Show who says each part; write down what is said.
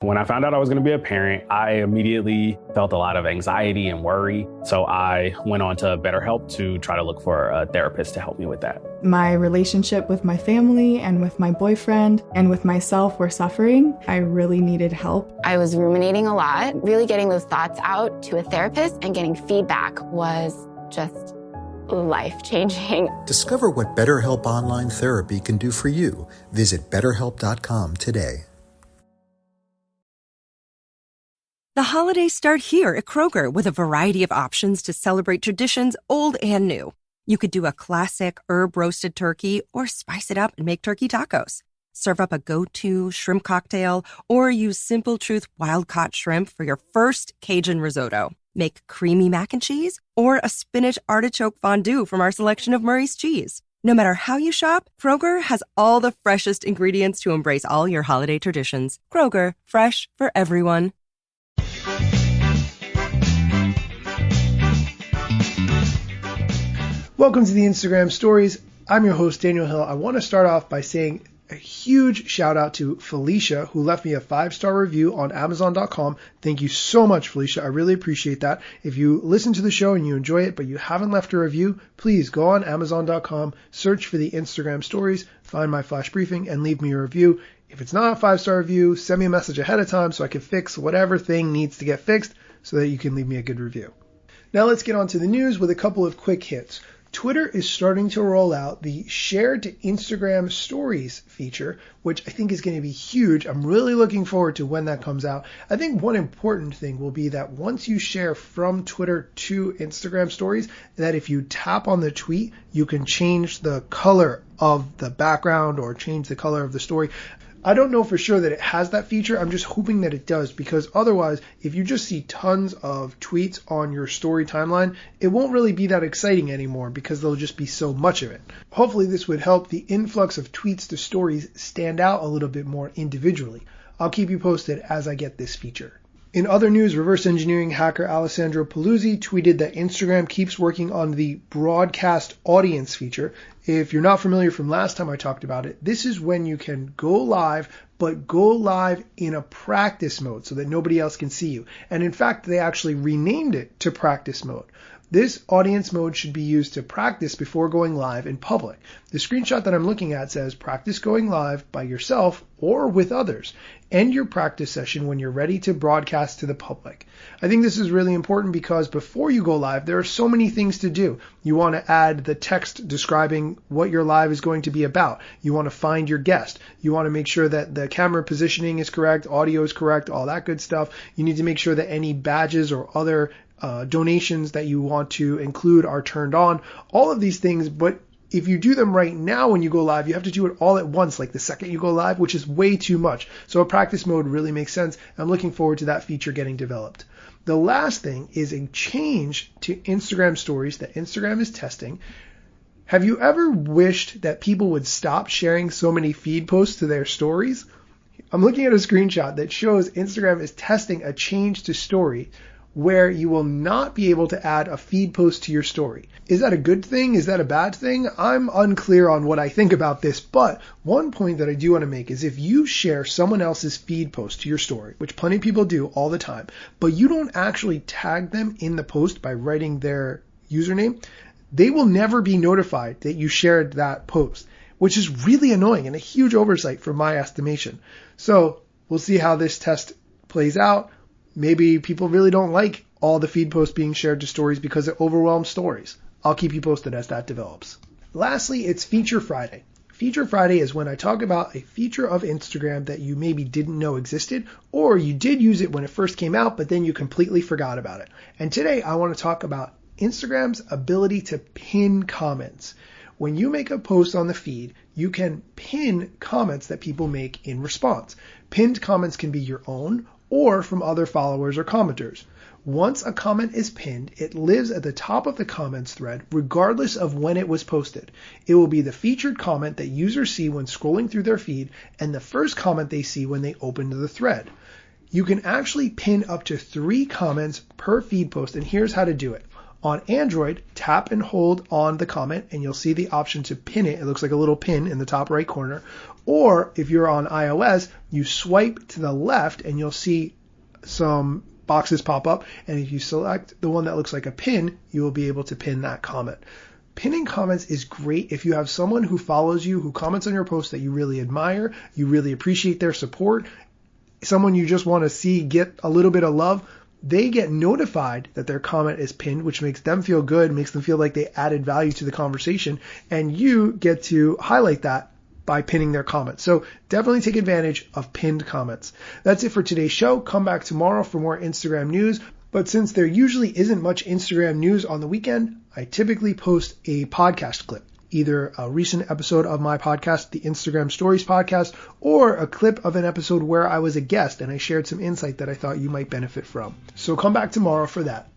Speaker 1: When I found out I was going to be a parent, I immediately felt a lot of anxiety and worry. So I went on to BetterHelp to try to look for a therapist to help me with that.
Speaker 2: My relationship with my family and with my boyfriend and with myself were suffering. I really needed help.
Speaker 3: I was ruminating a lot. Really getting those thoughts out to a therapist and getting feedback was just life-changing.
Speaker 4: Discover what BetterHelp Online Therapy can do for you. Visit BetterHelp.com today.
Speaker 5: The holidays start here at Kroger with a variety of options to celebrate traditions old and new. You could do a classic herb-roasted turkey or spice it up and make turkey tacos. Serve up a go-to shrimp cocktail or use Simple Truth wild-caught shrimp for your first Cajun risotto. Make creamy mac and cheese or a spinach artichoke fondue from our selection of Murray's cheese. No matter how you shop, Kroger has all the freshest ingredients to embrace all your holiday traditions. Kroger, fresh for everyone.
Speaker 6: Welcome to the Instagram Stories. I'm your host, Daniel Hill. I want to start off by saying a huge shout out to Felicia, who left me a 5-star review on Amazon.com. Thank you so much, Felicia. I really appreciate that. If you listen to the show and you enjoy it, but you haven't left a review, please go on Amazon.com, search for the Instagram Stories, find my flash briefing, and leave me a review. If it's not a 5-star review, send me a message ahead of time so I can fix whatever thing needs to get fixed so that you can leave me a good review. Now let's get on to the news with a couple of quick hits. Twitter is starting to roll out the Share to Instagram Stories feature, which I think is going to be huge. I'm really looking forward to when that comes out. I think one important thing will be that once you share from Twitter to Instagram Stories, that if you tap on the tweet, you can change the color of the background or change the color of the story. I don't know for sure that it has that feature. I'm just hoping that it does, because otherwise, if you just see tons of tweets on your story timeline, it won't really be that exciting anymore because there'll just be so much of it. Hopefully this would help the influx of tweets to stories stand out a little bit more individually. I'll keep you posted as I get this feature. In other news, reverse engineering hacker Alessandro Paluzzi tweeted that Instagram keeps working on the broadcast audience feature. If you're not familiar from last time I talked about it, this is when you can go live, but go live in a practice mode so that nobody else can see you. And in fact, they actually renamed it to practice mode. This audience mode should be used to practice before going live in public. The screenshot that I'm looking at says practice going live by yourself or with others. End your practice session when you're ready to broadcast to the public. I think this is really important because before you go live, there are so many things to do. You want to add the text describing what your live is going to be about. You want to find your guest. You want to make sure that the camera positioning is correct, audio is correct, all that good stuff. You need to make sure that any badges or other donations that you want to include are turned on. All of these things, but if you do them right now when you go live, you have to do it all at once, like the second you go live, which is way too much. So a practice mode really makes sense. I'm looking forward to that feature getting developed. The last thing is a change to Instagram Stories that Instagram is testing. Have you ever wished that people would stop sharing so many feed posts to their stories? I'm looking at a screenshot that shows Instagram is testing a change to Story where you will not be able to add a feed post to your story. Is that a good thing? Is that a bad thing? I'm unclear on what I think about this, but one point that I do want to make is if you share someone else's feed post to your story, which plenty of people do all the time, but you don't actually tag them in the post by writing their username, they will never be notified that you shared that post, which is really annoying and a huge oversight from my estimation. So we'll see how this test plays out. Maybe people really don't like all the feed posts being shared to stories because it overwhelms stories. I'll keep you posted as that develops. Lastly, it's Feature Friday. Feature Friday is when I talk about a feature of Instagram that you maybe didn't know existed, or you did use it when it first came out, but then you completely forgot about it. And today I want to talk about Instagram's ability to pin comments. When you make a post on the feed, you can pin comments that people make in response. Pinned comments can be your own or from other followers or commenters. Once a comment is pinned, it lives at the top of the comments thread regardless of when it was posted. It will be the featured comment that users see when scrolling through their feed and the first comment they see when they open the thread. You can actually pin up to 3 comments per feed post, and here's how to do it. On Android, tap and hold on the comment and you'll see the option to pin it. It looks like a little pin in the top right corner. Or if you're on iOS, you swipe to the left and you'll see some boxes pop up. And if you select the one that looks like a pin, you will be able to pin that comment. Pinning comments is great if you have someone who follows you, who comments on your post that you really admire, you really appreciate their support, someone you just want to see get a little bit of love. They get notified that their comment is pinned, which makes them feel good, makes them feel like they added value to the conversation, and you get to highlight that by pinning their comments. So definitely take advantage of pinned comments. That's it for today's show. Come back tomorrow for more Instagram news. But since there usually isn't much Instagram news on the weekend, I typically post a podcast clip, either a recent episode of my podcast, the Instagram Stories podcast, or a clip of an episode where I was a guest and I shared some insight that I thought you might benefit from. So come back tomorrow for that.